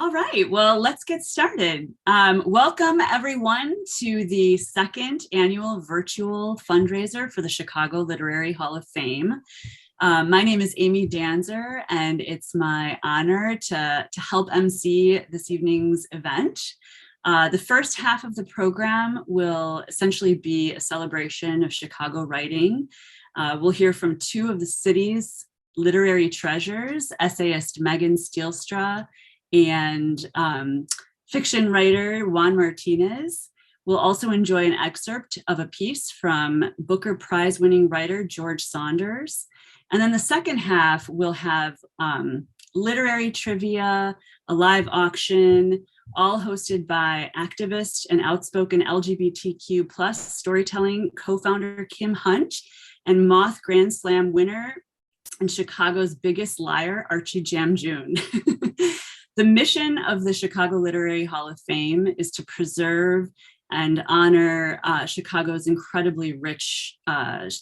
All right, well, let's get started. Welcome everyone to the second annual virtual fundraiser for the Chicago Literary Hall of Fame. My name is Amy Danzer, and it's my honor to help MC this evening's event. The first half of the program will essentially be a celebration of Chicago writing. We'll hear from two of the city's literary treasures, essayist Megan Stielstra and fiction writer Juan Martinez. We'll also enjoy an excerpt of a piece from Booker Prize-winning writer George Saunders. And then the second half will have literary trivia, a live auction, all hosted by activist and outspoken LGBTQ plus storytelling co-founder Kim Hunt and Moth Grand Slam winner and Chicago's biggest liar, Archy Jamjun. The mission of the Chicago Literary Hall of Fame is to preserve and honor Chicago's incredibly rich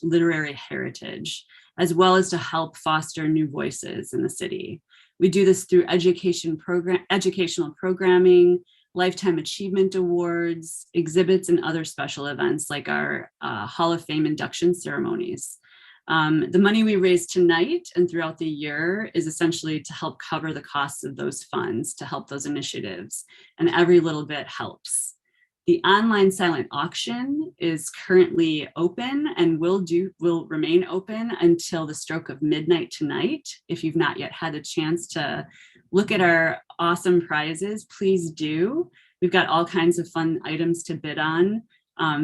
literary heritage, as well as to help foster new voices in the city. We do this through educational programming, Lifetime Achievement Awards, exhibits, and other special events like our Hall of Fame induction ceremonies. The money we raise tonight and throughout the year is essentially to help cover the costs of those funds, to help those initiatives, and every little bit helps. The online silent auction is currently open and will remain open until the stroke of midnight tonight. If you've not yet had a chance to look at our awesome prizes, please do. We've got all kinds of fun items to bid on.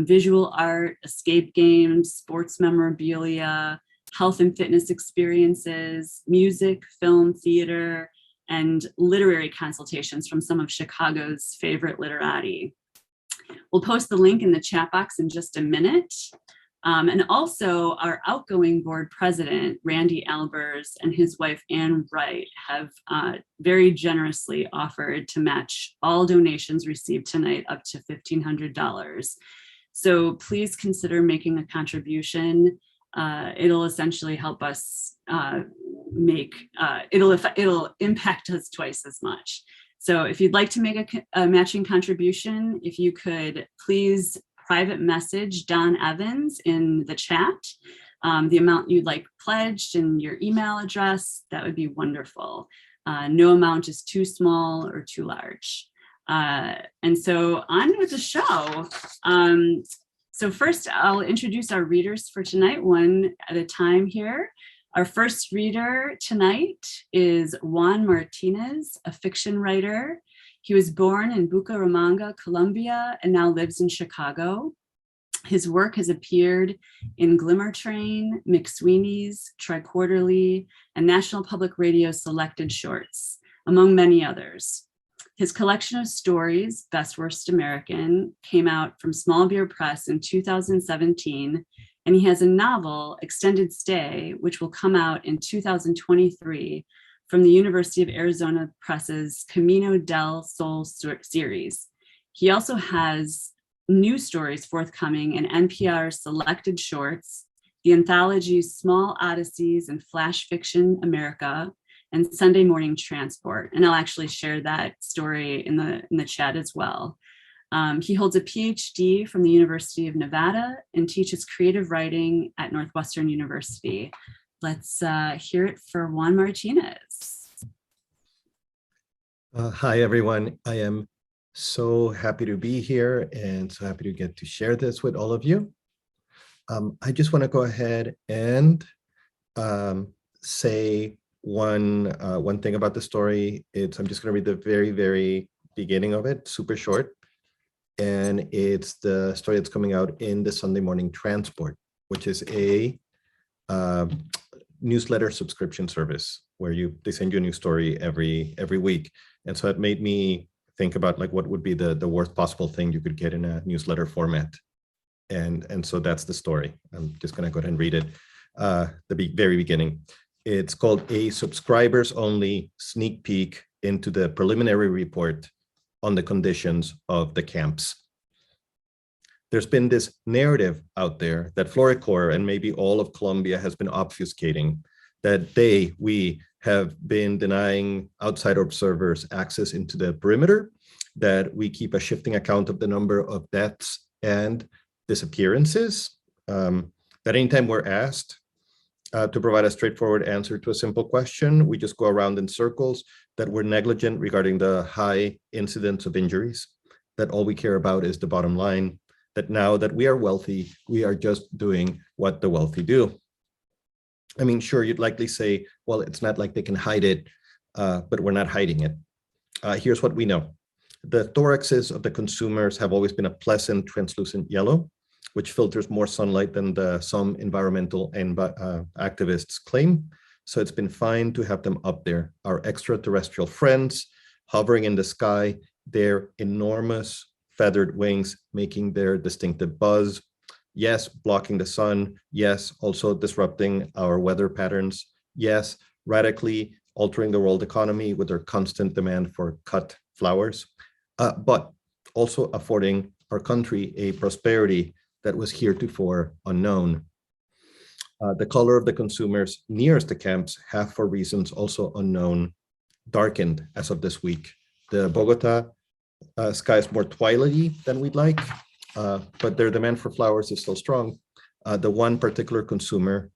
Visual art, escape games, sports memorabilia, health and fitness experiences, music, film, theater, and literary consultations from some of Chicago's favorite literati. We'll post the link in the chat box in just a minute. And also our outgoing board president, Randy Albers, and his wife, Ann Wright, have very generously offered to match all donations received tonight up to $1,500. So please consider making a contribution. It'll essentially help us it'll impact us twice as much. So if you'd like to make a matching contribution, if you could please private message Don Evans in the chat, the amount you'd like pledged and your email address, that would be wonderful. No amount is too small or too large. And so on with the show. So first I'll introduce our readers for tonight, one at a time here. Our first reader tonight is Juan Martinez, a fiction writer. He was born in Bucaramanga, Colombia, and now lives in Chicago. His work has appeared in Glimmer Train, McSweeney's, Tri-Quarterly, and National Public Radio's Selected Shorts, among many others. His collection of stories, Best Worst American, came out from Small Beer Press in 2017, and he has a novel, Extended Stay, which will come out in 2023 from the University of Arizona Press's Camino del Sol series. He also has new stories forthcoming in NPR's Selected Shorts, the anthologies Small Odysseys and Flash Fiction America, and Sunday Morning Transport. And I'll actually share that story in the chat as well. He holds a PhD from the University of Nevada and teaches creative writing at Northwestern University. Let's hear it for Juan Martinez. Hi, everyone. I am so happy to be here and so happy to get to share this with all of you. I just want to go ahead and say one thing about the story. I'm just going to read the very, very beginning of it, super short. And it's the story that's coming out in the Sunday Morning Transport, which is a newsletter subscription service where they send you a new story every week. And so it made me think about like what would be the worst possible thing you could get in a newsletter format. And so that's the story. I'm just going to go ahead and read it. The very beginning. It's called A Subscribers Only Sneak Peek into the Preliminary Report on the Conditions of the Camps. There's been this narrative out there that FloriCorps and maybe all of Colombia has been obfuscating that we have been denying outside observers access into the perimeter, that we keep a shifting account of the number of deaths and disappearances, that anytime we're asked to provide a straightforward answer to a simple question, we just go around in circles, that we're negligent regarding the high incidence of injuries, that all we care about is the bottom line, that now that we are wealthy, we are just doing what the wealthy do. I mean, sure, you'd likely say, well, it's not like they can hide it, but we're not hiding it. Here's what we know. The thoraxes of the consumers have always been a pleasant, translucent yellow, which filters more sunlight than some environmental activists claim. So it's been fine to have them up there. Our extraterrestrial friends hovering in the sky, their enormous feathered wings making their distinctive buzz. Yes, blocking the sun. Yes, also disrupting our weather patterns. Yes, radically altering the world economy with their constant demand for cut flowers, but also affording our country a prosperity that was heretofore unknown. The color of the consumers nearest the camps have, for reasons also unknown, darkened as of this week. The Bogota sky is more twilighty than we'd like, but their demand for flowers is still strong. The one particular consumer,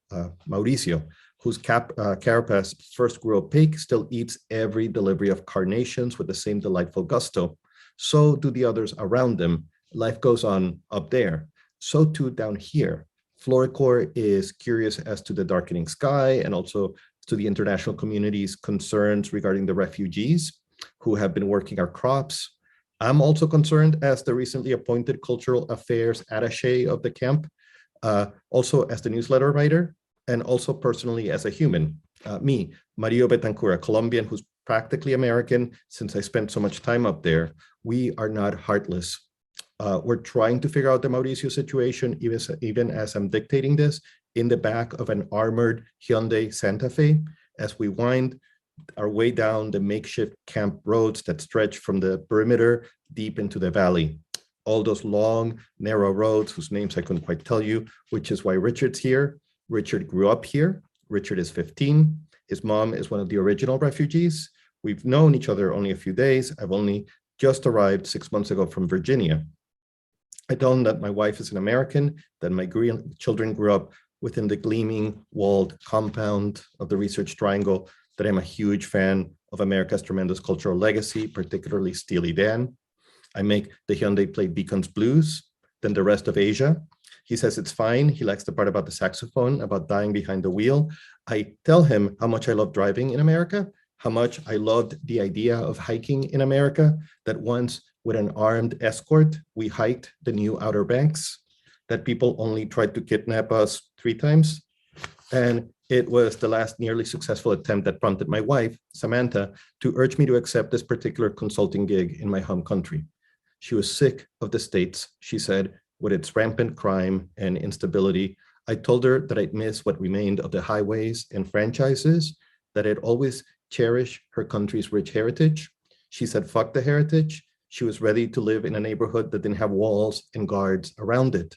Mauricio, whose carapace first grew opaque, still eats every delivery of carnations with the same delightful gusto. So do the others around them. Life goes on up there. So too down here. Floricor is curious as to the darkening sky and also to the international community's concerns regarding the refugees who have been working our crops. I'm also concerned as the recently appointed cultural affairs attaché of the camp, also as the newsletter writer, and also personally as a human. Me, Mario Betancur, a Colombian who's practically American since I spent so much time up there. We are not heartless. We're trying to figure out the Mauricio situation, even as I'm dictating this, in the back of an armored Hyundai Santa Fe, as we wind our way down the makeshift camp roads that stretch from the perimeter deep into the valley. All those long, narrow roads whose names I couldn't quite tell you, which is why Richard's here. Richard grew up here. Richard is 15. His mom is one of the original refugees. We've known each other only a few days. I've only just arrived 6 months ago from Virginia. I tell him that my wife is an American, that my children grew up within the gleaming walled compound of the Research Triangle, that I'm a huge fan of America's tremendous cultural legacy, particularly Steely Dan. I make the Hyundai play Beacon's Blues, then the rest of Asia. He says it's fine. He likes the part about the saxophone, about dying behind the wheel. I tell him how much I love driving in America, how much I loved the idea of hiking in America, that once with an armed escort, we hiked the new Outer Banks, that people only tried to kidnap us 3 times. And it was the last nearly successful attempt that prompted my wife, Samantha, to urge me to accept this particular consulting gig in my home country. She was sick of the States, she said, with its rampant crime and instability. I told her that I'd miss what remained of the highways and franchises, that I'd always cherish her country's rich heritage. She said, fuck the heritage. She was ready to live in a neighborhood that didn't have walls and guards around it.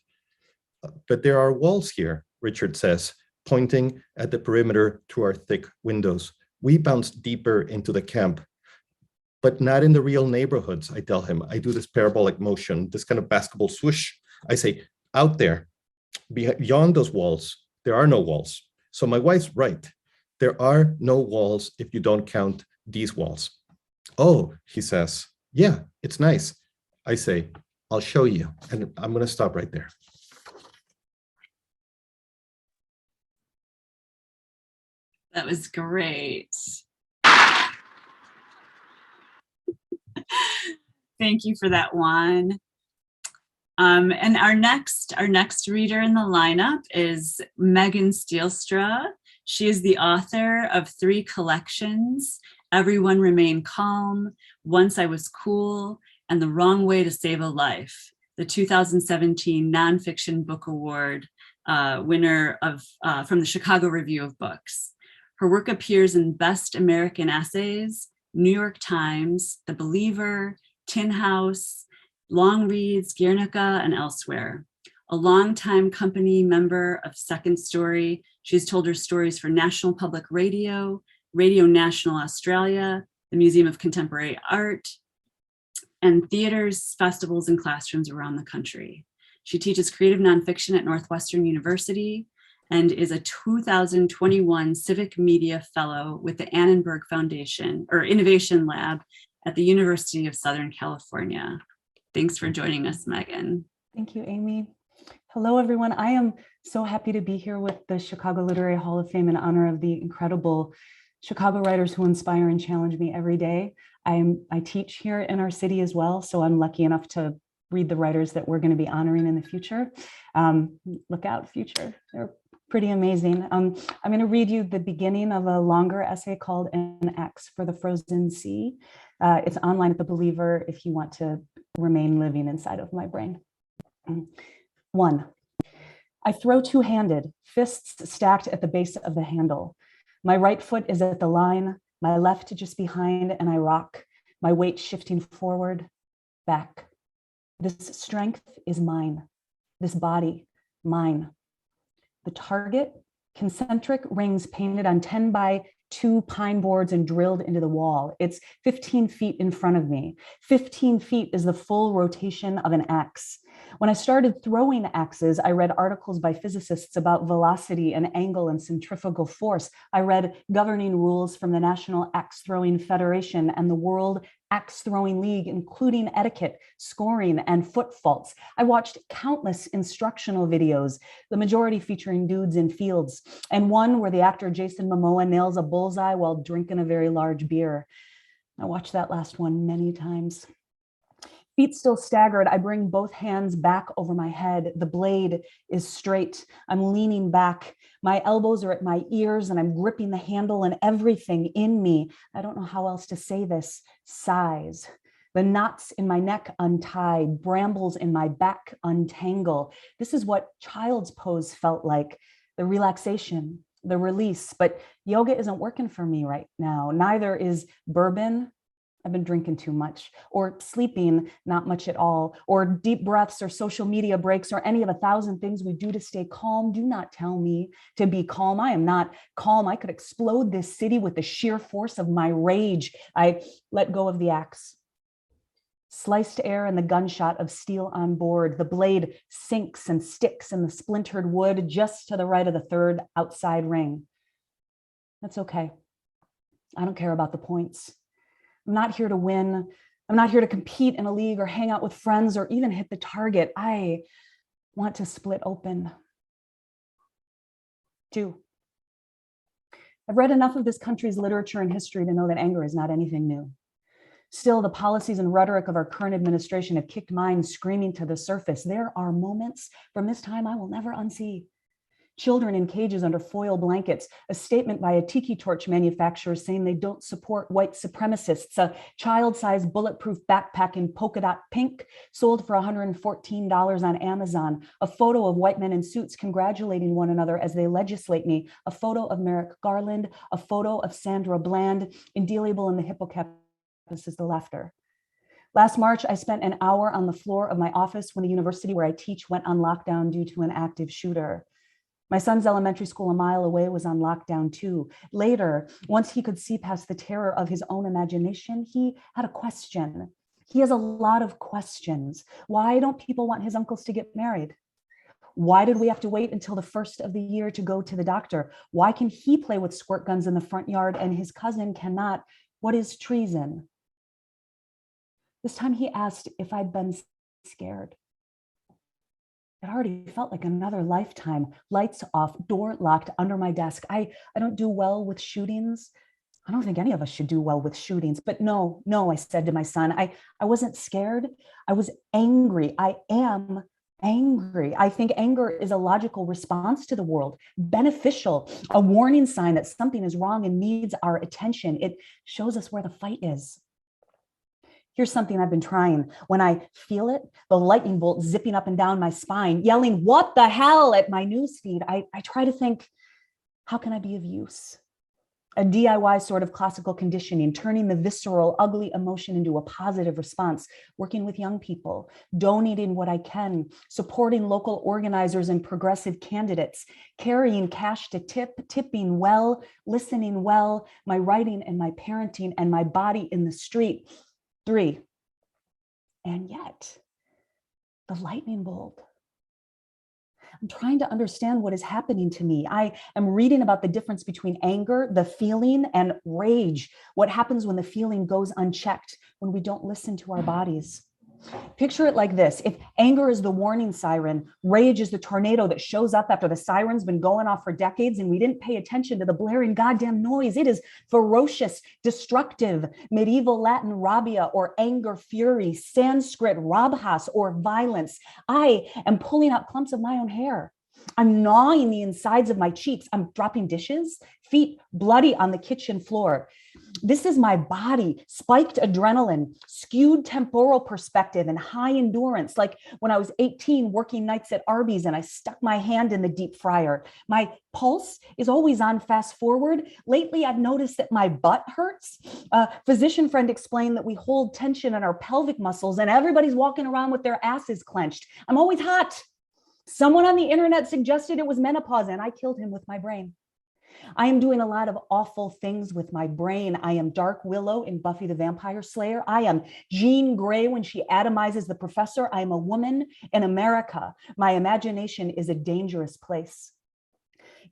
But there are walls here, Richard says, pointing at the perimeter through our thick windows. We bounce deeper into the camp, but not in the real neighborhoods, I tell him. I do this parabolic motion, this kind of basketball swoosh. I say, out there, beyond those walls, there are no walls. So my wife's right. There are no walls if you don't count these walls. Oh, he says, yeah, it's nice. I say, I'll show you. And I'm going to stop right there. That was great. Thank you for that, Juan. And our next reader in the lineup is Megan Stielstra. She is the author of 3 collections, Everyone Remain Calm, Once I Was Cool, and The Wrong Way to Save a Life, the 2017 Nonfiction Book Award winner from the Chicago Review of Books. Her work appears in Best American Essays, New York Times, The Believer, Tin House, Long Reads, Guernica, and elsewhere. A longtime company member of Second Story, She's told her stories for National Public Radio, Radio National Australia, the Museum of Contemporary Art, and theaters, festivals, and classrooms around the country. She teaches creative nonfiction at Northwestern University and is a 2021 Civic Media Fellow with the Annenberg Foundation or Innovation Lab at the University of Southern California. Thanks for joining us, Megan. Thank you, Amy. Hello, everyone. I am so happy to be here with the Chicago Literary Hall of Fame in honor of the incredible Chicago writers who inspire and challenge me every day. I teach here in our city as well, so I'm lucky enough to read the writers that we're going to be honoring in the future. Look out, future. They're pretty amazing. I'm going to read you the beginning of a longer essay called An X for the Frozen Sea. It's online at The Believer if you want to remain living inside of my brain. 1. I throw two-handed, fists stacked at the base of the handle. My right foot is at the line, my left just behind, and I rock, my weight shifting forward, back. This strength is mine. This body, mine. The target, concentric rings painted on 10 by 2 pine boards and drilled into the wall. It's 15 feet in front of me. 15 feet is the full rotation of an axe. When I started throwing axes, I read articles by physicists about velocity and angle and centrifugal force. I read governing rules from the National Axe Throwing Federation and the World Axe Throwing League, including etiquette, scoring, and foot faults. I watched countless instructional videos, the majority featuring dudes in fields, and one where the actor Jason Momoa nails a bullseye while drinking a very large beer. I watched that last one many times. Feet still staggered, I bring both hands back over my head. The blade is straight. I'm leaning back. My elbows are at my ears and I'm gripping the handle, and everything in me, I don't know how else to say this, sighs. The knots in my neck untie, brambles in my back untangle. This is what child's pose felt like, the relaxation, the release. But yoga isn't working for me right now. Neither is bourbon. I've been drinking too much, or sleeping not much at all, or deep breaths or social media breaks, or any of 1,000 things we do to stay calm. Do not tell me to be calm. I am not calm. I could explode this city with the sheer force of my rage. I let go of the axe. Sliced air and the gunshot of steel on board. The blade sinks and sticks in the splintered wood just to the right of the third outside ring. That's okay. I don't care about the points. I'm not here to win. I'm not here to compete in a league or hang out with friends or even hit the target. I want to split open. 2. I've read enough of this country's literature and history to know that anger is not anything new. Still, the policies and rhetoric of our current administration have kicked mine screaming to the surface. There are moments from this time I will never unsee. Children in cages under foil blankets, a statement by a tiki torch manufacturer saying they don't support white supremacists, a child-sized bulletproof backpack in polka dot pink sold for $114 on Amazon, a photo of white men in suits congratulating one another as they legislate me, a photo of Merrick Garland, a photo of Sandra Bland, indelible in the hippocampus is the laughter. Last March, I spent an hour on the floor of my office when the university where I teach went on lockdown due to an active shooter. My son's elementary school a mile away was on lockdown too. Later, once he could see past the terror of his own imagination, he had a question. He has a lot of questions. Why don't people want his uncles to get married? Why did we have to wait until the first of the year to go to the doctor? Why can he play with squirt guns in the front yard and his cousin cannot? What is treason? This time he asked if I'd been scared. It already felt like another lifetime. Lights off, door locked under my desk. I don't do well with shootings. I don't think any of us should do well with shootings. But no, I said to my son, I wasn't scared. I was angry. I am angry. I think anger is a logical response to the world, beneficial, a warning sign that something is wrong and needs our attention. It shows us where the fight is. Here's something I've been trying. When I feel it, the lightning bolt zipping up and down my spine, yelling, "What the hell?" at my newsfeed, I try to think, how can I be of use? a DIY sort of classical conditioning, turning the visceral, ugly emotion into a positive response, working with young people, donating what I can, supporting local organizers and progressive candidates, carrying cash to tip, tipping well, listening well, my writing and my parenting and my body in the street. 3. And yet, the lightning bolt. I'm trying to understand what is happening to me. I am reading about the difference between anger, the feeling, and rage. What happens when the feeling goes unchecked, when we don't listen to our bodies. Picture it like this. If anger is the warning siren, rage is the tornado that shows up after the siren's been going off for decades and we didn't pay attention to the blaring goddamn noise. It is ferocious, destructive, medieval Latin rabia or anger fury, Sanskrit rabhas or violence. I am pulling out clumps of my own hair. I'm gnawing the insides of my cheeks. I'm dropping dishes, feet bloody on the kitchen floor. This is my body, spiked adrenaline, skewed temporal perspective, and high endurance. Like when I was 18 working nights at Arby's and I stuck my hand in the deep fryer. My pulse is always on fast forward. Lately, I've noticed that my butt hurts. A physician friend explained that we hold tension in our pelvic muscles and everybody's walking around with their asses clenched. I'm always hot. Someone on the internet suggested it was menopause and I killed him with my brain. I am doing a lot of awful things with my brain. I am Dark Willow in Buffy the Vampire Slayer. I am Jean Grey when she atomizes the professor. I am a woman in America. My imagination is a dangerous place.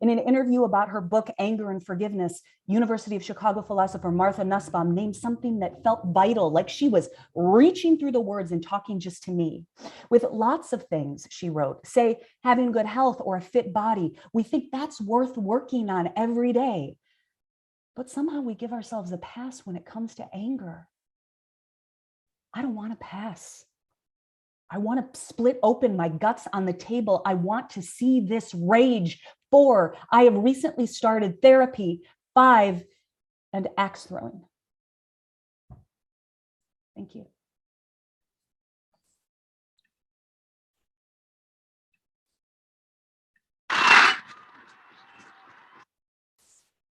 In an interview about her book, Anger and Forgiveness, University of Chicago philosopher Martha Nussbaum named something that felt vital, like she was reaching through the words and talking just to me. With lots of things, she wrote, say having good health or a fit body, we think that's worth working on every day. But somehow we give ourselves a pass when it comes to anger. I don't want to pass. I want to split open my guts on the table. I want to see this rage. 4, I have recently started therapy. 5, and axe throwing. Thank you.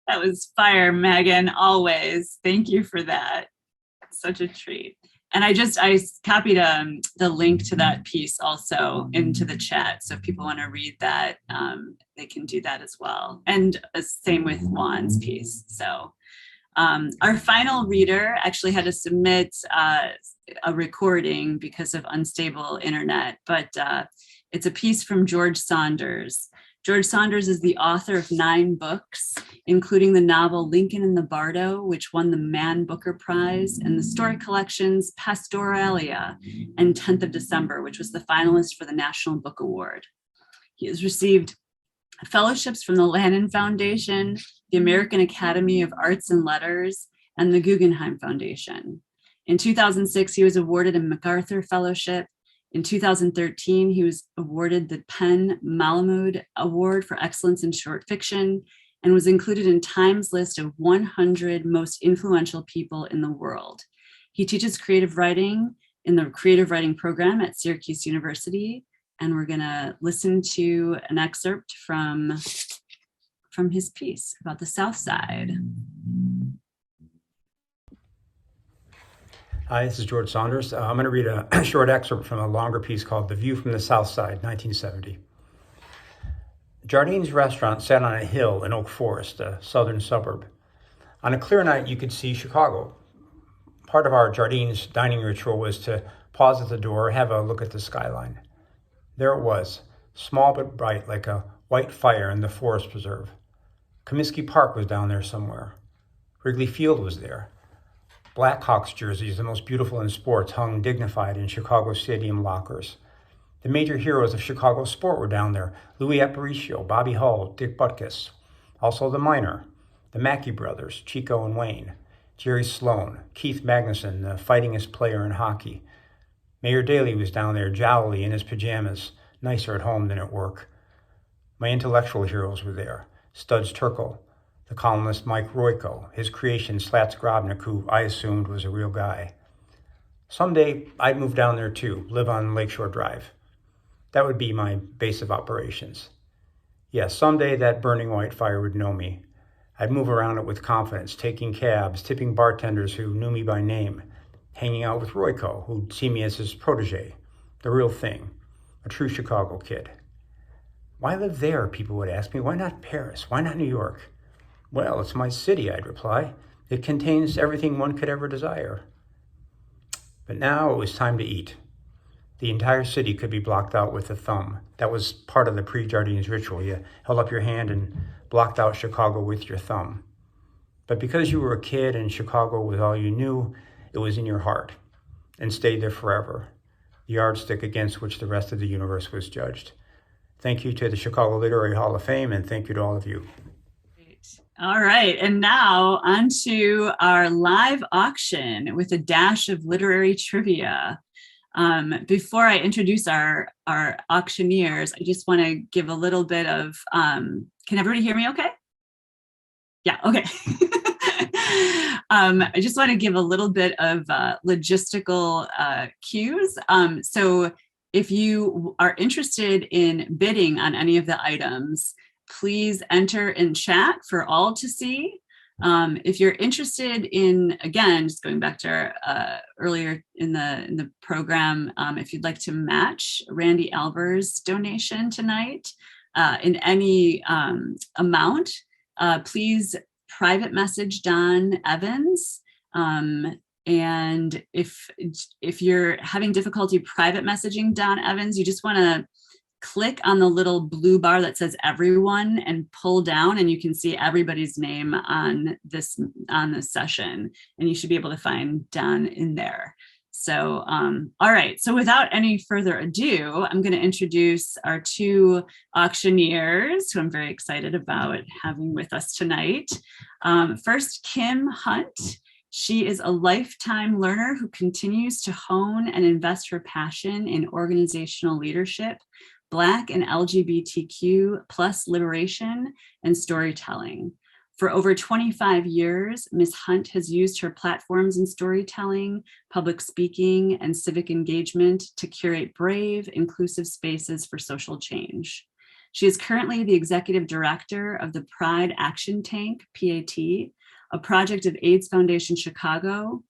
That was fire, Megan, always. Thank you for that. Such a treat. And I copied the link to that piece also into the chat. So if people want to read that, they can do that as well. And same with Juan's piece. So our final reader actually had to submit a recording because of unstable internet, but it's a piece from George Saunders. George Saunders is the author of 9 books, including the novel Lincoln and the Bardo, which won the Man Booker Prize, and the story collections Pastoralia and 10th of December, which was the finalist for the National Book Award. He has received fellowships from the Lannan Foundation, the American Academy of Arts and Letters, and the Guggenheim Foundation. In 2006, he was awarded a MacArthur Fellowship. In 2013, he was awarded the Penn Malamud Award for Excellence in Short Fiction and was included in Time's list of 100 most influential people in the world. He teaches creative writing in the creative writing program at Syracuse University, and we're gonna listen to an excerpt from his piece about the South Side. Hi, this is George Saunders. I'm going to read a short excerpt from a longer piece called The View from the South Side, 1970. Jardine's restaurant sat on a hill in Oak Forest, a southern suburb. On a clear night, you could see Chicago. Part of our Jardine's dining ritual was to pause at the door, have a look at the skyline. There it was, small but bright, like a white fire in the forest preserve. Comiskey Park was down there somewhere. Wrigley Field was there. Blackhawks jerseys, the most beautiful in sports, hung dignified in Chicago stadium lockers. The major heroes of Chicago sport were down there: Louis Aparicio, Bobby Hull, Dick Butkus. Also the Miner, the Mackey brothers, Chico and Wayne, Jerry Sloan, Keith Magnuson, the fightingest player in hockey. Mayor Daley was down there, jowly in his pajamas, nicer at home than at work. My intellectual heroes were there: Studs Terkel, the columnist Mike Royko, his creation Slats Grobnik, who I assumed was a real guy. Someday I'd move down there too, live on Lakeshore Drive. That would be my base of operations. Yes, someday that burning white fire would know me. I'd move around it with confidence, taking cabs, tipping bartenders who knew me by name, hanging out with Royko, who'd see me as his protege, the real thing, a true Chicago kid. Why live there, people would ask me. Why not Paris? Why not New York? Well, it's my city, I'd reply. It contains everything one could ever desire. But now it was time to eat. The entire city could be blocked out with a thumb. That was part of the pre-Jardines ritual. You held up your hand and blocked out Chicago with your thumb. But because you were a kid and Chicago was all you knew, it was in your heart and stayed there forever, the yardstick against which the rest of the universe was judged. Thank you to the Chicago Literary Hall of Fame, and thank you to all of you. All right, and now on to our live auction with a dash of literary trivia. Before I introduce our auctioneers, I just want to give a little bit of, can everybody hear me okay? Yeah, okay. I just want to give a little bit of logistical cues. So if you are interested in bidding on any of the items, please enter in chat for all to see. If you're interested in, again, just going back to our, earlier in the program, if you'd like to match Randy Alber's donation tonight in any amount, please private message Don Evans. And if you're having difficulty private messaging Don Evans, you just want to click on the little blue bar that says everyone and pull down, and you can see everybody's name on this session, and you should be able to find Don in there. So all right, so without any further ado, I'm going to introduce our two auctioneers who I'm very excited about having with us tonight. First, Kim Hunt. She is a lifetime learner who continues to hone and invest her passion in organizational leadership, Black and LGBTQ plus liberation, and storytelling. For over 25 years, Ms. Hunt has used her platforms in storytelling, public speaking, and civic engagement to curate brave, inclusive spaces for social change. She is currently the executive director of the Pride Action Tank, PAT, a project of AIDS Foundation Chicago,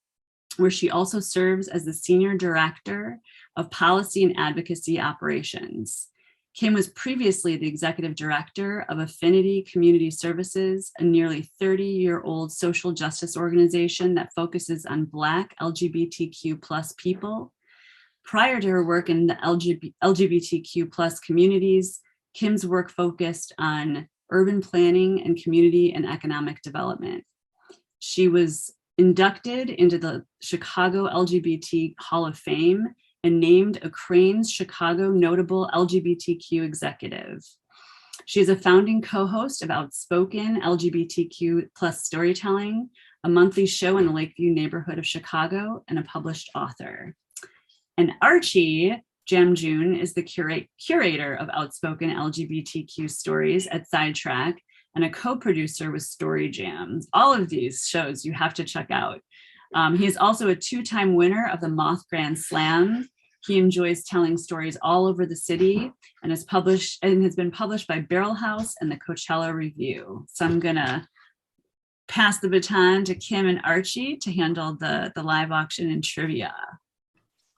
where she also serves as the senior director of policy and advocacy operations. Kim was previously the executive director of Affinity Community Services, a nearly 30-year-old social justice organization that focuses on Black LGBTQ plus people. Prior to her work in the LGBTQ plus communities, Kim's work focused on urban planning and community and economic development. She was inducted into the Chicago LGBT Hall of Fame and named a Crain's Chicago Notable LGBTQ Executive. She is a founding co-host of Outspoken LGBTQ plus Storytelling, a monthly show in the Lakeview neighborhood of Chicago, and a published author. And Archy Jamjun is the curator of Outspoken LGBTQ Stories at Sidetrack and a co-producer with Story Jams. All of these shows you have to check out. He is also a two-time winner of the Moth Grand Slam. He enjoys telling stories all over the city and has been published by Barrel House and the Coachella Review. So I'm gonna pass the baton to Kim and Archy to handle the live auction and trivia.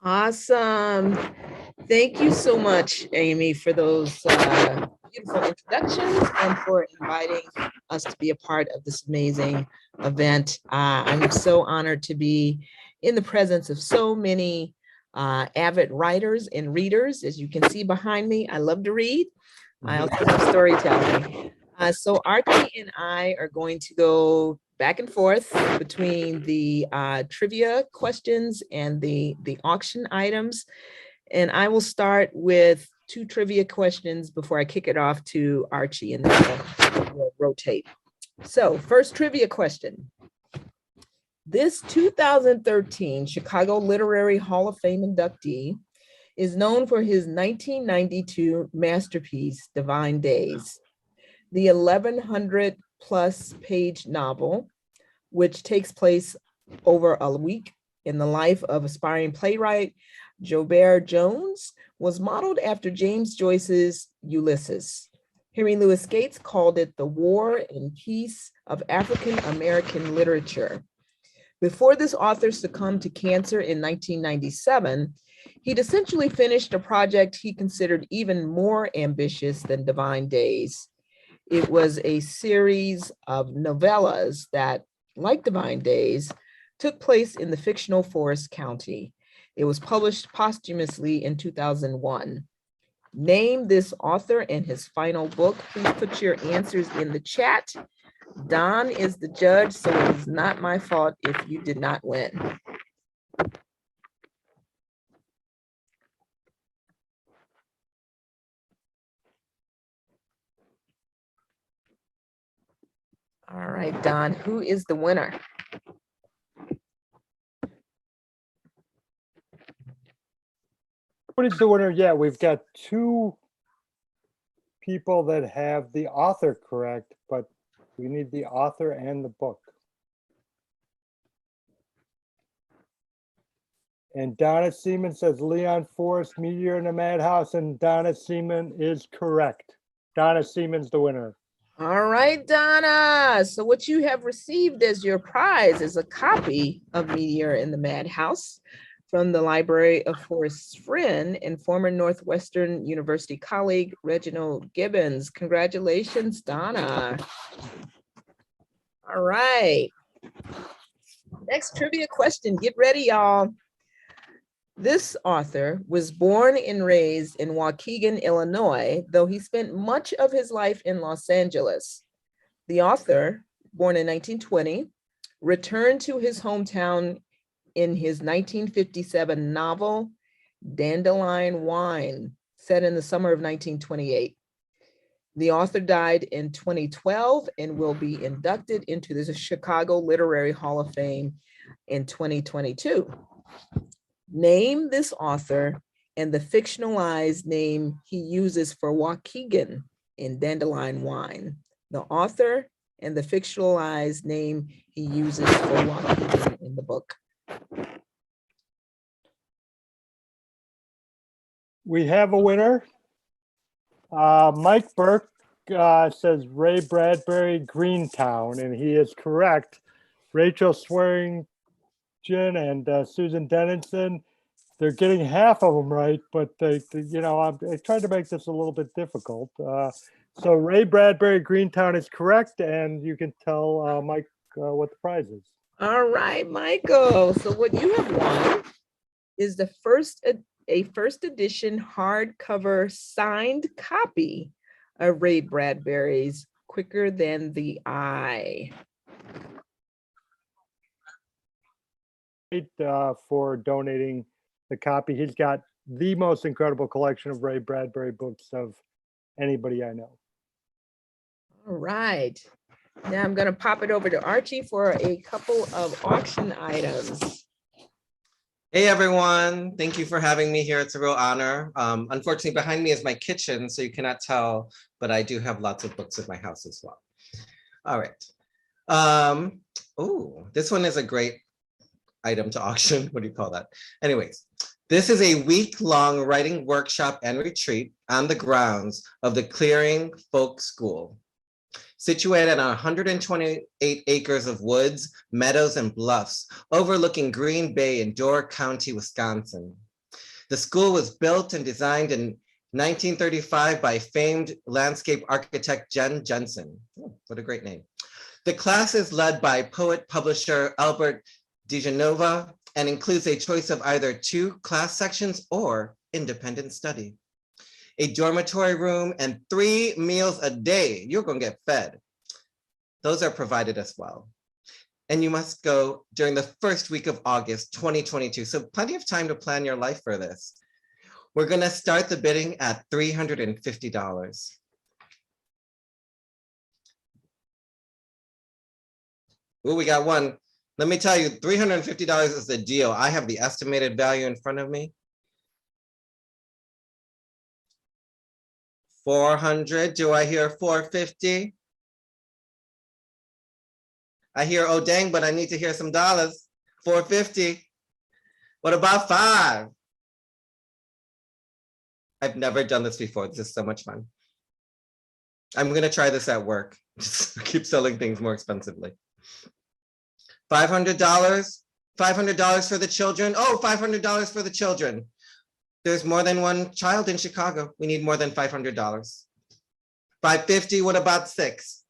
Awesome. Thank you so much, Amy, for those beautiful introductions and for inviting us to be a part of this amazing event. I'm so honored to be in the presence of so many avid writers and readers. As you can see behind me, I love to read. I also love storytelling. So Archy and I are going to go back and forth between the trivia questions and the auction items. And I will start with two trivia questions before I kick it off to Archy, and then we'll rotate. So first trivia question. This 2013 Chicago Literary Hall of Fame inductee is known for his 1992 masterpiece, Divine Days, the 1,100 plus page novel, which takes place over a week in the life of aspiring playwright Jobert Jones, was modeled after James Joyce's Ulysses. Henry Louis Gates called it the War and Peace of African American Literature. Before this author succumbed to cancer in 1997, he'd essentially finished a project he considered even more ambitious than Divine Days. It was a series of novellas that, like Divine Days, took place in the fictional Forest County. It was published posthumously in 2001. Name this author and his final book. Please put your answers in the chat. Don is the judge, so it is not my fault if you did not win. All right, Don, who is the winner? What is the winner? Yeah, we've got two people that have the author correct, but we need the author and the book. And Donna Seaman says Leon Forrest, Meteor in the Madhouse, and Donna Seaman is correct. Donna Seaman's the winner. All right, Donna. So what you have received as your prize is a copy of Meteor in the Madhouse from the Library of Forrest's friend and former Northwestern University colleague, Reginald Gibbons. Congratulations, Donna. All right. Next trivia question. Get ready, y'all. This author was born and raised in Waukegan, Illinois, though he spent much of his life in Los Angeles. The author, born in 1920, returned to his hometown in his 1957 novel, Dandelion Wine, set in the summer of 1928. The author died in 2012 and will be inducted into the Chicago Literary Hall of Fame in 2022. Name this author and the fictionalized name he uses for Waukegan in Dandelion Wine. The author and the fictionalized name he uses for Waukegan in the book. We have a winner. Mike Burke says Ray Bradbury, Greentown, and he is correct. Rachel Swearingen and Susan Dennison, they're getting half of them right, but I tried to make this a little bit difficult. So Ray Bradbury, Greentown is correct, and you can tell Mike what the prize is. All right, Michael. So what you have won is a first edition hardcover signed copy of Ray Bradbury's Quicker Than the Eye. For donating the copy. He's got the most incredible collection of Ray Bradbury books of anybody I know. All right. Now I'm going to pop it over to Archie for a couple of auction items. Hey everyone, thank you for having me here. It's a real honor. Unfortunately, behind me is my kitchen, so you cannot tell, but I do have lots of books at my house as well. All right. Oh, this one is a great item to auction. What do you call that? Anyways, this is a week-long writing workshop and retreat on the grounds of the Clearing Folk School. Situated on 128 acres of woods, meadows, and bluffs, overlooking Green Bay in Door County, Wisconsin. The school was built and designed in 1935 by famed landscape architect Jen Jensen. Oh, what a great name. The class is led by poet-publisher Albert DeGenova and includes a choice of either 2 class sections or independent study. A dormitory room, and 3 meals a day. You're going to get fed. Those are provided as well. And you must go during the first week of August, 2022. So plenty of time to plan your life for this. We're going to start the bidding at $350. Oh, we got one. Let me tell you, $350 is the deal. I have the estimated value in front of me. 400, do I hear 450? I hear, oh dang, but I need to hear some dollars. 450. What about 5? I've never done this before. This is so much fun. I'm gonna try this at work. Just keep selling things more expensively. $500, $500 for the children. Oh, $500 for the children. There's more than one child in Chicago. We need more than $500. $550, what about 6?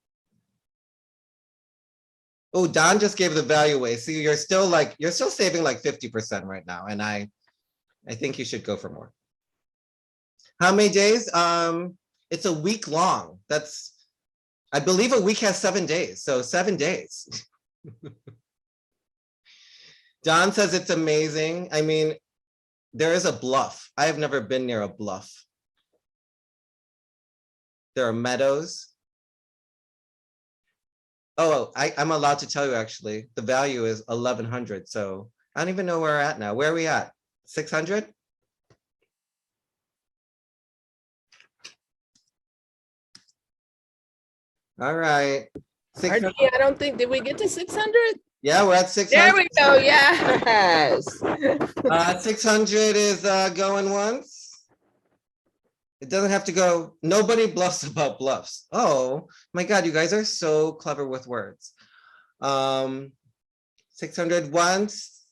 Oh, Don just gave the value away. See, you're still saving like 50% right now. And I think you should go for more. How many days? It's a week long. I believe a week has 7 days. So 7 days. Don says it's amazing. I mean, there is a bluff. I have never been near a bluff. There are meadows. Oh, I'm allowed to tell you actually, the value is 1,100. So I don't even know where we're at now. Where are we at? 600? All right. Archie, I don't think, did we get to 600? Yeah, we're at 600. There we go, yes. 600 is going once. It doesn't have to go. Nobody bluffs about bluffs. Oh my God, you guys are so clever with words. 600 once,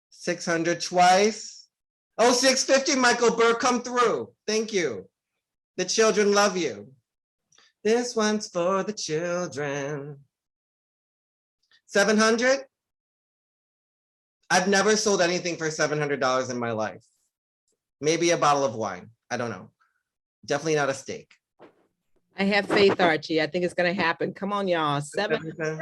600 twice. Oh, 650, Michael Burr, come through. Thank you. The children love you. This one's for the children. 700. I've never sold anything for $700 in my life. Maybe a bottle of wine. I don't know. Definitely not a steak. I have faith, Archie. I think it's gonna happen. Come on, y'all. 700.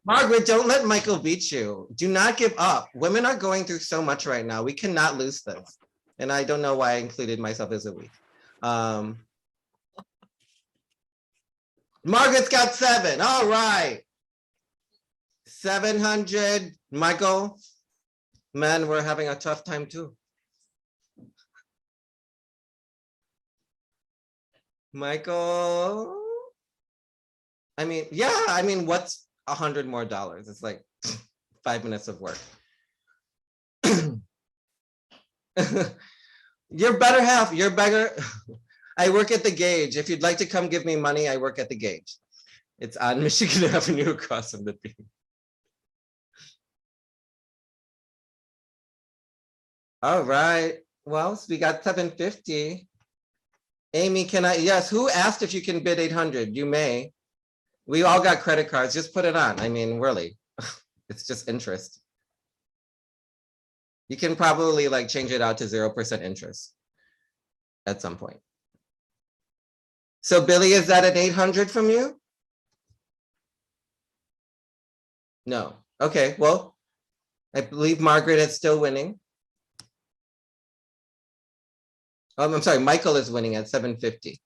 Margaret, don't let Michael beat you. Do not give up. Women are going through so much right now. We cannot lose this. And I don't know why I included myself as a weak. Margaret's got 7. All right. 700. Michael, man, we're having a tough time too. Michael, I mean, yeah, I mean, what's $100 more? It's like 5 minutes of work. You're better half, you're better. I work at the Gauge. If you'd like to come give me money, I work at the Gauge. It's on Michigan Avenue across from the beach. All right, well, so we got 750. Amy, can I, yes, who asked if you can bid 800? You may. We all got credit cards, just put it on. I mean, really, it's just interest. You can probably like change it out to 0% interest at some point. So Billy, is that an 800 from you? No, okay, well, I believe Margaret is still winning. I'm sorry, Michael is winning at 750.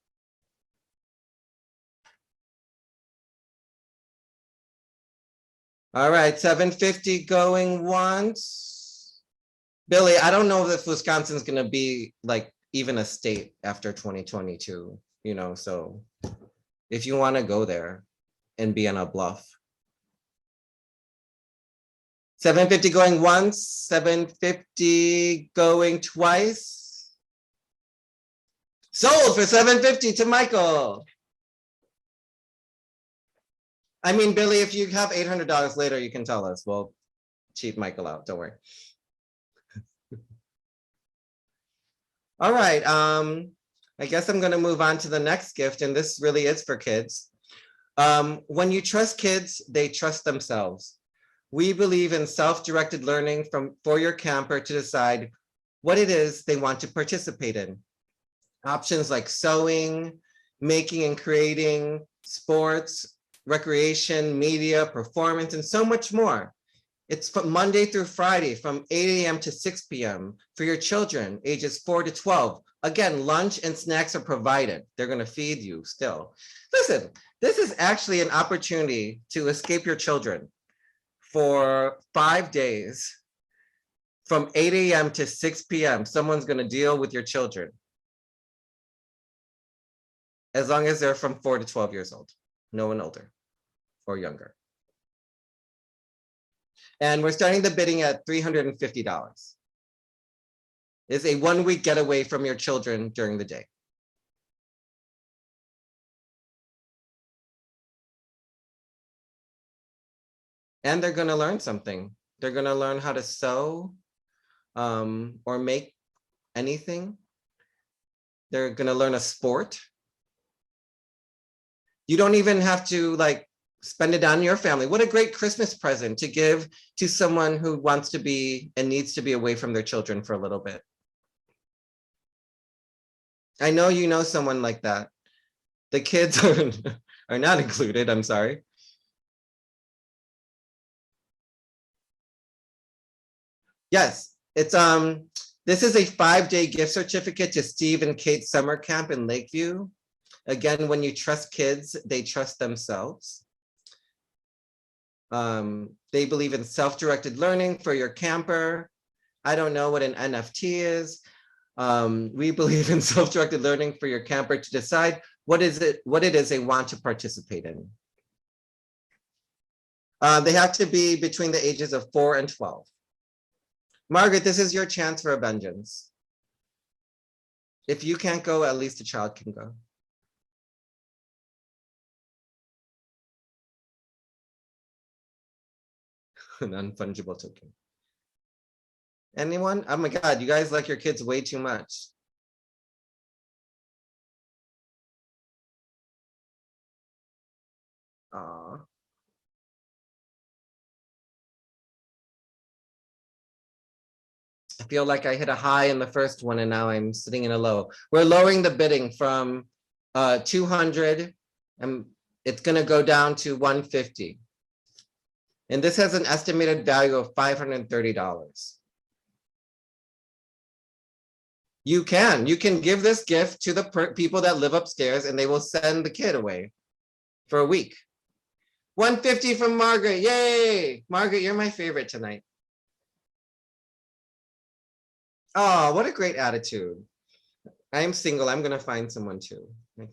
All right, 750 going once. Billy, I don't know if Wisconsin's gonna be like even a state after 2022, you know, so if you wanna go there and be on a bluff. 750 going once, 750 going twice. Sold for 750 to Michael. I mean, Billy, if you have $800 later, you can tell us. We'll cheat Michael out, don't worry. All right, I guess I'm gonna move on to the next gift, and this really is for kids. When you trust kids, they trust themselves. We believe in self-directed learning for your camper to decide what it is they want to participate in. Options like sewing, making and creating, sports, recreation, media, performance, and so much more. It's from Monday through Friday from 8 a.m. to 6 p.m. for your children ages 4 to 12. Again, lunch and snacks are provided. They're going to feed you still. Listen, this is actually an opportunity to escape your children for 5 days from 8 a.m. to 6 p.m. Someone's going to deal with your children, as long as they're from 4 to 12 years old, no one older or younger. And we're starting the bidding at $350. It's a 1-week getaway from your children during the day. And they're going to learn something. They're going to learn how to sew or make anything. They're going to learn a sport. You don't even have to like spend it on your family. What a great Christmas present to give to someone who wants to be and needs to be away from their children for a little bit. I know you know someone like that. The kids are not included, I'm sorry. Yes, it's this is a 5-day gift certificate to Steve and Kate's summer camp in Lakeview. Again, when you trust kids, they trust themselves. They believe in self-directed learning for your camper. I don't know what an NFT is. We believe in self-directed learning for your camper to decide what it is they want to participate in. They have to be between the ages of 4 and 12. Margaret, this is your chance for a vengeance. If you can't go, at least a child can go. An unfungible token. Anyone? Oh my God, you guys like your kids way too much. Aw. I feel like I hit a high in the first one and now I'm sitting in a low. We're lowering the bidding from 200 and it's gonna go down to 150. And this has an estimated value of $530. You can give this gift to the people that live upstairs and they will send the kid away for a week. 150 from Margaret, yay! Margaret, you're my favorite tonight. Oh, what a great attitude. I'm single, I'm gonna find someone too. I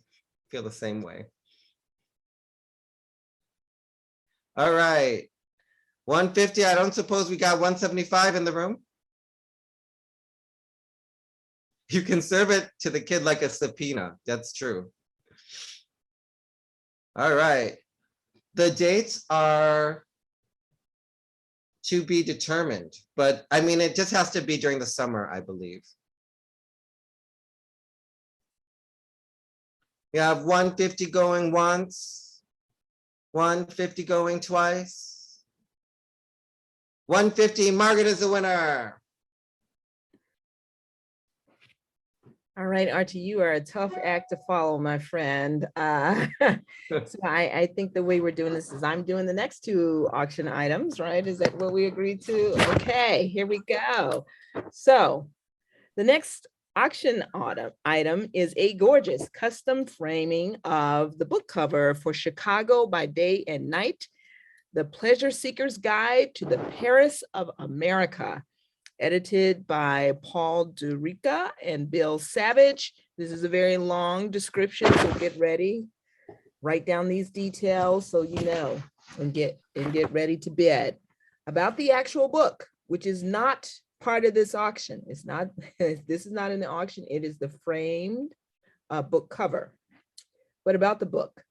feel the same way. All right, 150, I don't suppose we got 175 in the room? You can serve it to the kid like a subpoena, that's true. All right, the dates are to be determined, but I mean, it just has to be during the summer, I believe. We have 150 going once, 150 going twice. 150, Margaret is the winner. All right, Archie, you are a tough act to follow, my friend. So I think the way we're doing this is I'm doing the next two auction items, right? Is that what we agreed to? Okay, here we go. So the next auction item is a gorgeous custom framing of the book cover for Chicago by Day and Night, The Pleasure Seeker's Guide to the Paris of America, edited by Paul Durica and Bill Savage. This is a very long description, so get ready. Write down these details so you know, and get ready to bid. About the actual book, which is not part of this auction. It's not, this is not in the auction. It is the framed book cover. But about the book.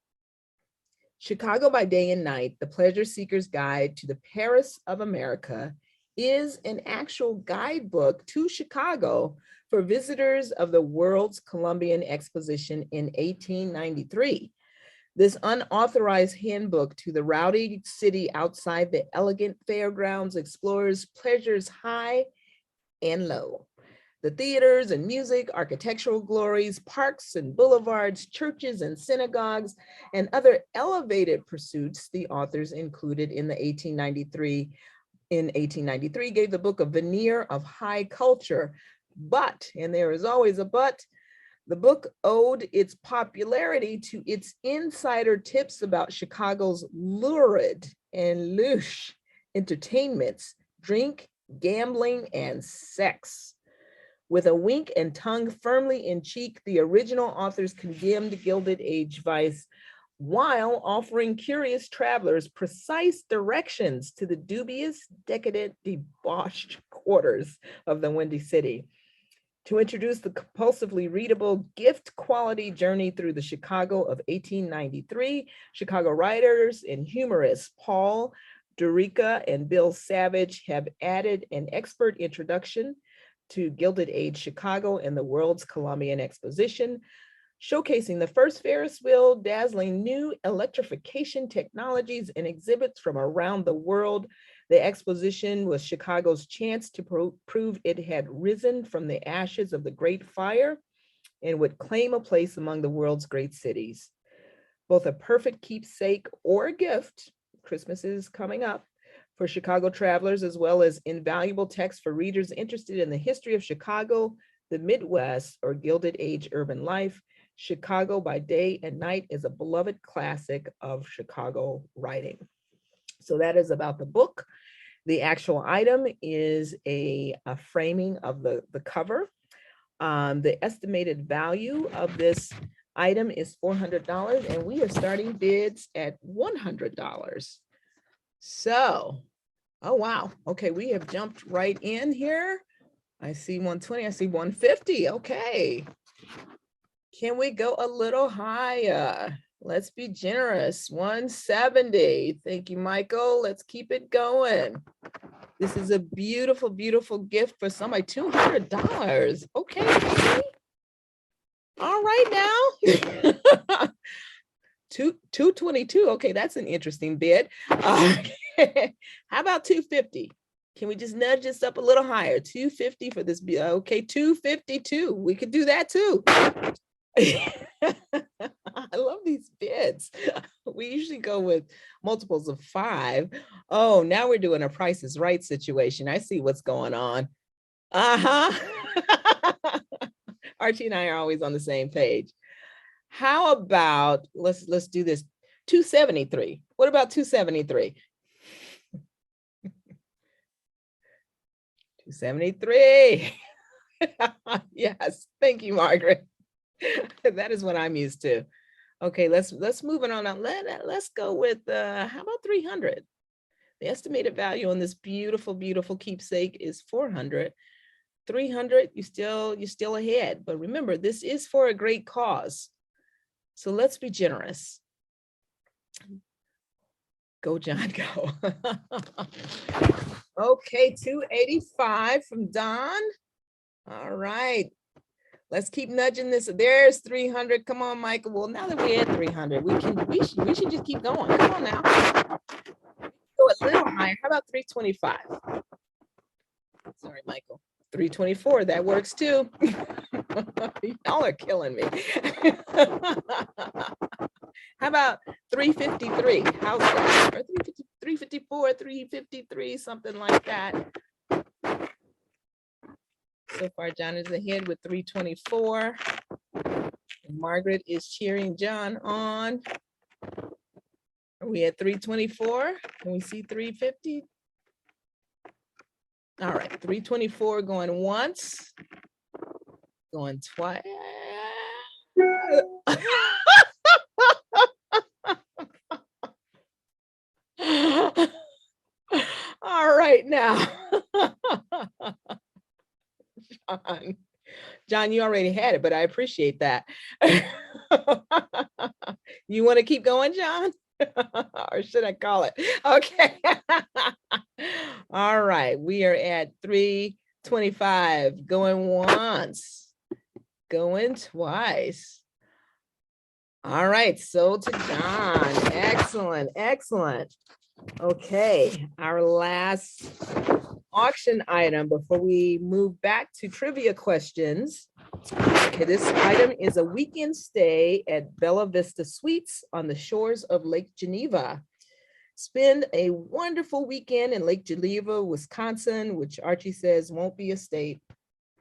Chicago by Day and Night, The Pleasure Seeker's Guide to the Paris of America is an actual guidebook to Chicago for visitors of the World's Columbian Exposition in 1893. This unauthorized handbook to the rowdy city outside the elegant fairgrounds explores pleasures high and low. The theaters and music, architectural glories, parks and boulevards, churches and synagogues, and other elevated pursuits the authors included in the 1893 gave the book a veneer of high culture. But, and there is always a but, the book owed its popularity to its insider tips about Chicago's lurid and louche entertainments, drink, gambling, and sex. With a wink and tongue firmly in cheek, the original authors condemned Gilded Age vice while offering curious travelers precise directions to the dubious, decadent, debauched quarters of the Windy City. To introduce the compulsively readable gift quality journey through the Chicago of 1893, Chicago writers and humorist Paul Dorica and Bill Savage have added an expert introduction to Gilded Age Chicago and the World's Columbian Exposition, showcasing the first Ferris wheel, dazzling new electrification technologies and exhibits from around the world. The exposition was Chicago's chance to prove it had risen from the ashes of the Great Fire and would claim a place among the world's great cities. Both a perfect keepsake or a gift, Christmas is coming up, for Chicago travelers, as well as invaluable text for readers interested in the history of Chicago, the Midwest, or Gilded Age urban life. Chicago by Day and Night is a beloved classic of Chicago writing. So that is about the book. The actual item is a framing of the cover. The estimated value of this item is $400, and we are starting bids at $100. So, oh wow, okay, we have jumped right in here. I see 120, I see 150, okay. Can we go a little higher? Let's be generous, 170. Thank you, Michael. Let's keep it going. This is a beautiful, beautiful gift for somebody, $200. Okay. All right now. 222. Okay, that's an interesting bid. How about 250? Can we just nudge this up a little higher? 250 for this. Okay, 252. We could do that too. I love these bids. We usually go with multiples of 5. Oh, now we're doing a Price is Right situation. I see what's going on. Archie and I are always on the same page. How about, let's do this, 273. What about 273? 273. Yes, thank you, Margaret. That is what I'm used to. Okay, let's move it on. Let's go with how about 300? The estimated value on this beautiful, beautiful keepsake is 400. 300, you still ahead. But remember, this is for a great cause. So let's be generous. Go, John, go. Okay, 285 from Don. All right. Let's keep nudging this. There's 300. Come on, Michael. Well, now that we're at 300, we should just keep going. Come on now. Go a little higher. How about 325? Sorry, Michael. 324. That works too. Y'all are killing me. How about 353? How's that? Or 354, 353, something like that. So far, John is ahead with 324. And Margaret is cheering John on. Are we at 324? Can we see 350? All right, 324 going once, going twice. All right now. John, you already had it, but I appreciate that. You want to keep going, John? Or should I call it? Okay. All right, we are at 325, going once, going twice. All right, so to John. Excellent, excellent. Okay, our last auction item before we move back to trivia questions. Okay, this item is a weekend stay at Bella Vista Suites on the shores of Lake Geneva. Spend a wonderful weekend in Lake Geneva, Wisconsin, which Archie says won't be a state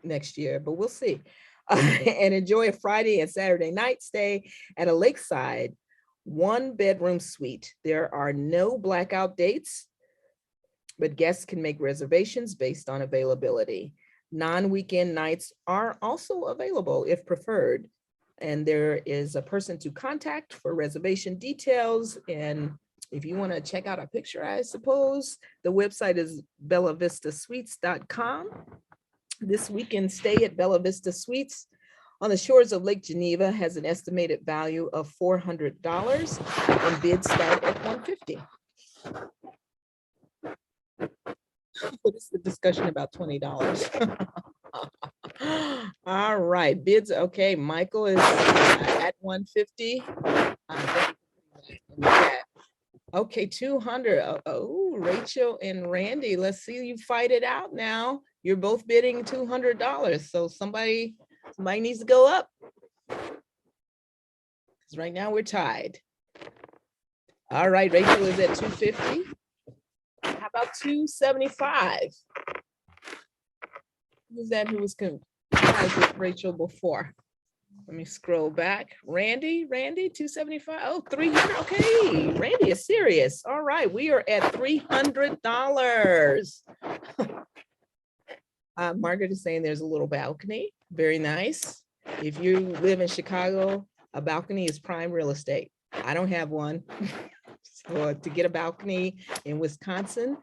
next year, but we'll see. And enjoy a Friday and Saturday night stay at a lakeside 1-bedroom suite. There are no blackout dates, but guests can make reservations based on availability. Non-weekend nights are also available if preferred. And there is a person to contact for reservation details. And if you want to check out a picture, I suppose, the website is bellavistassuites.com. This weekend stay at Bella Vista Suites on the shores of Lake Geneva has an estimated value of $400 and bids start at $150. What is the discussion about $20? All right, bids. Okay, Michael is at 150. Okay, 200. Oh, Rachel and Randy, let's see you fight it out now. You're both bidding $200. So somebody needs to go up. Because right now we're tied. All right, Rachel is at 250. How about 275? Who's that who was tied with Rachel before? Let me scroll back. Randy, 275. Oh, 300. Okay, Randy is serious. All right, we are at $300. Margaret is saying there's a little balcony. Very nice. If you live in Chicago, a balcony is prime real estate. I don't have one. So to get a balcony in Wisconsin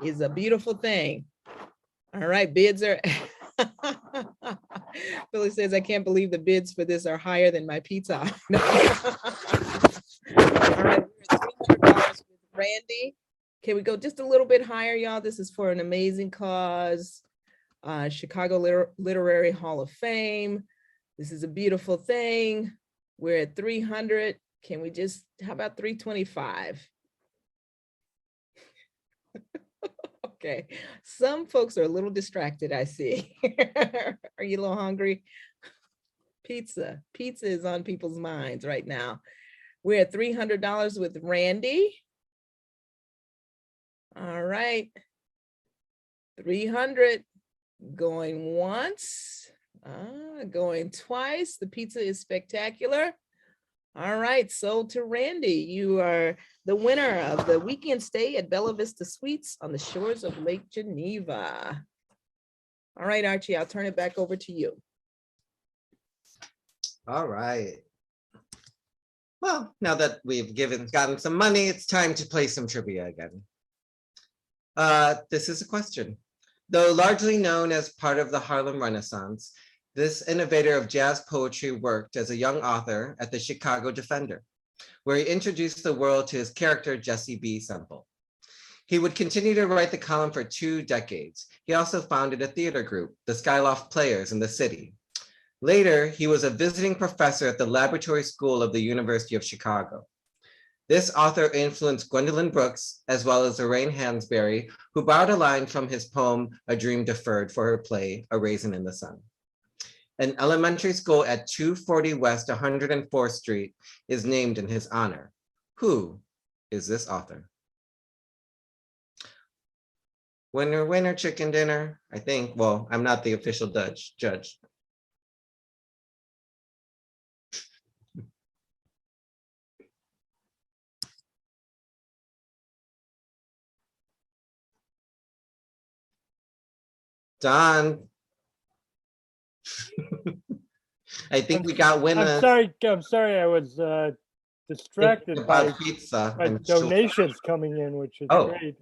is a beautiful thing. All right, bids are. Billy says, I can't believe the bids for this are higher than my pizza. All right, we're at $300 with Randy. Can we go just a little bit higher, y'all? This is for an amazing cause. Chicago Literary Hall of Fame. This is a beautiful thing. We're at 300. Can we just, how about 325? Okay, some folks are a little distracted, I see. Are you a little hungry? Pizza is on people's minds right now. We're at $300 with Randy. All right, 300, going once, going twice. The pizza is spectacular. All right, so to Randy, you are the winner of the weekend stay at Bella Vista Suites on the shores of Lake Geneva. All right, Archie, I'll turn it back over to you. All right. Well, now that we've gotten some money, it's time to play some trivia again. This is a question. Though largely known as part of the Harlem Renaissance, this innovator of jazz poetry worked as a young author at the Chicago Defender, where he introduced the world to his character, Jesse B. Semple. He would continue to write the column for 2 decades. He also founded a theater group, the Skyloft Players, in the city. Later, he was a visiting professor at the Laboratory School of the University of Chicago. This author influenced Gwendolyn Brooks, as well as Lorraine Hansberry, who borrowed a line from his poem, A Dream Deferred, for her play, A Raisin in the Sun. An elementary school at 240 West 104th Street is named in his honor. Who is this author? Winner, winner, chicken dinner, I think. Well, I'm not the official judge. Don. I think we got winners. I'm sorry, I was distracted by pizza, donations coming in, which is great.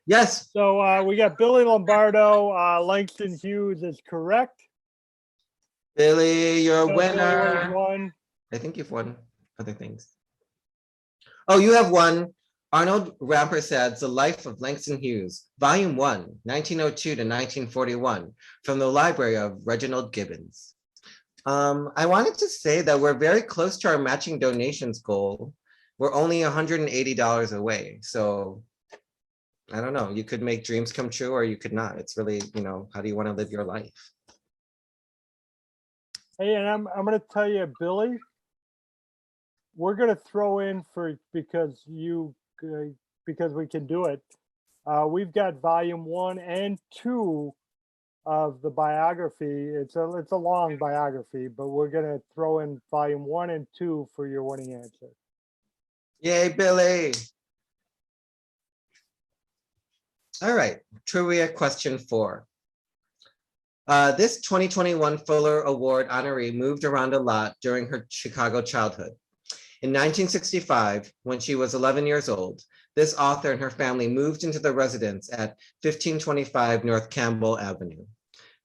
Yes. So we got Billy Lombardo. Langston Hughes is correct. Billy, you're a Billy winner. won. I think you've won other things. Oh, you have won Arnold Rampersad's The Life of Langston Hughes, Volume 1, 1902 to 1941, from the library of Reginald Gibbons. I wanted to say that we're very close to our matching donations goal. We're only $180 away. So I don't know, you could make dreams come true or you could not. It's really, how do you want to live your life? Hey, and I'm going to tell you, Billy, we're going to throw in because we can do it. We've got volume 1 and 2 of the biography. It's a long biography, but we're going to throw in volume 1 and 2 for your winning answer. Yay, Billy. All right, trivia question 4. This 2021 Fuller Award honoree moved around a lot during her Chicago childhood. In 1965, when she was 11 years old, this author and her family moved into the residence at 1525 North Campbell Avenue.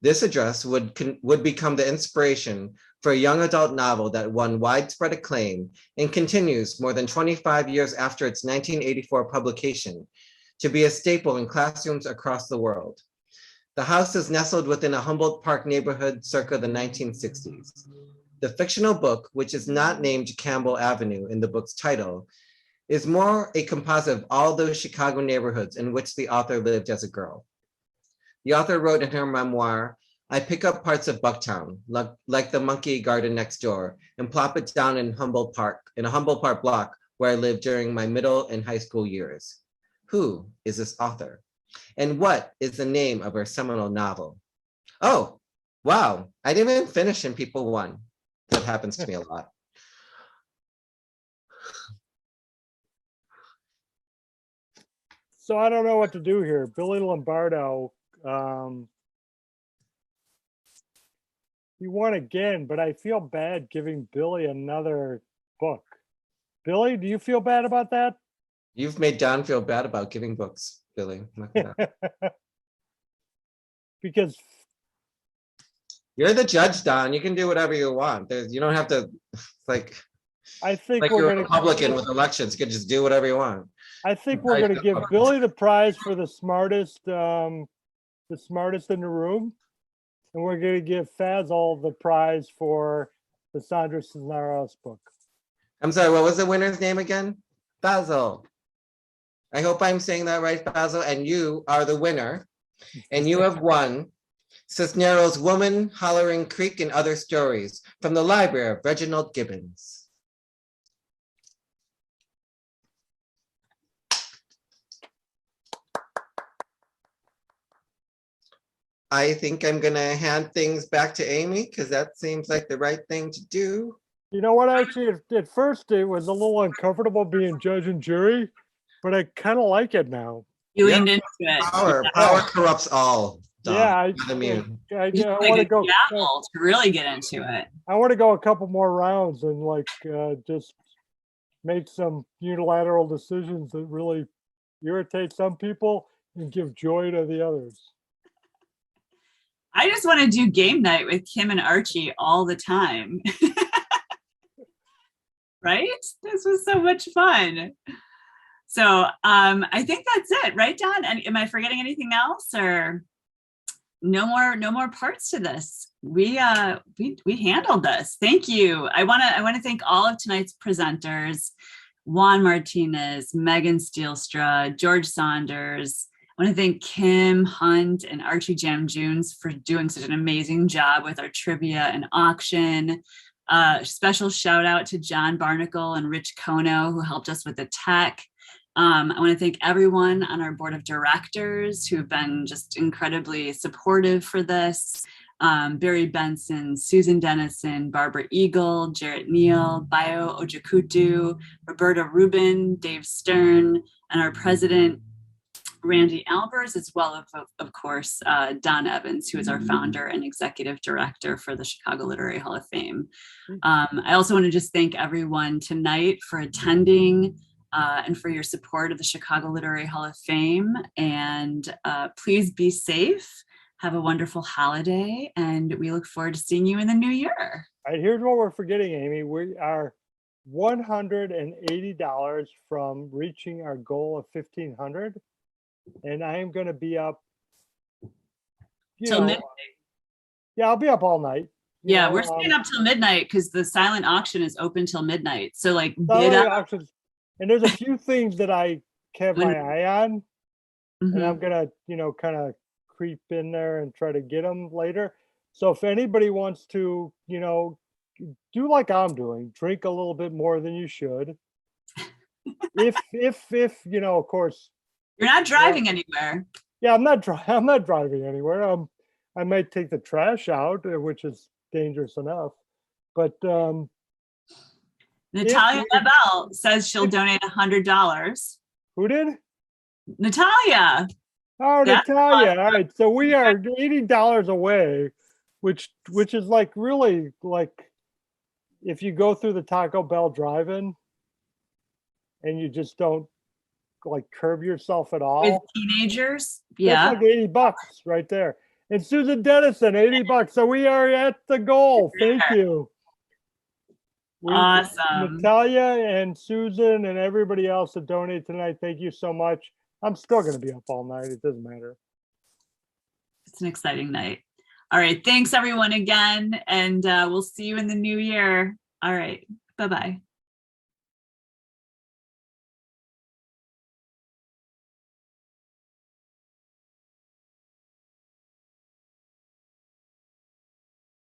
This address would become the inspiration for a young adult novel that won widespread acclaim and continues more than 25 years after its 1984 publication to be a staple in classrooms across the world. The house is nestled within a Humboldt Park neighborhood circa the 1960s. The fictional book, which is not named Campbell Avenue in the book's title, is more a composite of all those Chicago neighborhoods in which the author lived as a girl. The author wrote in her memoir, "I pick up parts of Bucktown, like the monkey garden next door, and plop it down in a Humboldt Park block where I lived during my middle and high school years. Who is this author? And what is the name of her seminal novel?" Oh, wow, I didn't even finish in People One. That happens to me a lot. So I don't know what to do here. Billy Lombardo, he won again, but I feel bad giving Billy another book. Billy, do you feel bad about that? You've made Don feel bad about giving books, Billy. Look at that. Because You're the judge, Don. You can do whatever you want. You don't have to, like I think you're we're a gonna Republican with elections. You can just do whatever you want. I think we're gonna give Billy the prize for the smartest in the room, and we're gonna give Fazal the prize for the Sandra Cisneros book. I'm sorry, what was the winner's name again? Basil. I hope I'm saying that right, Basil. And you are the winner. And you have won Cisneros' Woman, Hollering Creek, and Other Stories from the library of Reginald Gibbons. I think I'm gonna hand things back to Amy because that seems like the right thing to do. You know what, actually, at first it was a little uncomfortable being judge and jury, but I kind of like it now. You Yeah. leaned into it. Power corrupts all. Don. Yeah, I Not immune. want You to like a go. gavel to really get into it. I want to go a couple more rounds and like just make some unilateral decisions that really irritate some people and give joy to the others. I just want to do game night with Kim and Archie all the time. Right? This was so much fun. So I think that's it, right, Don? And am I forgetting anything else, or no more parts to this? We handled this. Thank you. I want to thank all of tonight's presenters: Juan Martinez, Megan Stielstra, George Saunders. I want to thank Kim Hunt and Archy Jamjun for doing such an amazing job with our trivia and auction. Special shout out to John Barnacle and Rich Kono, who helped us with the tech. I want to thank everyone on our board of directors who've been just incredibly supportive for this. Barry Benson, Susan Dennison, Barbara Eagle, Jarrett Neal, Bio Ojakutu, Roberta Rubin, Dave Stern, and our president, Randy Albers, as well as, of course, Don Evans, who is our founder and executive director for the Chicago Literary Hall of Fame. I also want to just thank everyone tonight for attending and for your support of the Chicago Literary Hall of Fame. And please be safe. Have a wonderful holiday, and we look forward to seeing you in the new year. All right, here's what we're forgetting, Amy. We are $180 from reaching our goal of 1,500. And I am going to be up Till midnight. Yeah, I'll be up all night. Yeah, we're staying up till midnight because the silent auction is open till midnight. So like bid up. Auctions, and there's a few things that I have my eye on, and I'm gonna, kind of creep in there and try to get them later. So if anybody wants to, do like I'm doing, drink a little bit more than you should. if of course. You're not driving anywhere. Yeah, I'm not driving anywhere. I might take the trash out, which is dangerous enough. But Natalia Lebel says she'll donate $100. Who did? Natalia. Oh, that's Natalia. All right. So we are $80 away, which is like really like if you go through the Taco Bell drive-in and you just don't like curb yourself at all. With teenagers. Yeah. That's like $80 right there. And Susan Dennison, $80. So we are at the goal. Thank you. Awesome. Natalia and Susan and everybody else that donated tonight, thank you so much. I'm still going to be up all night. It doesn't matter. It's an exciting night. All right. Thanks everyone again. And we'll see you in the new year. All right. Bye-bye.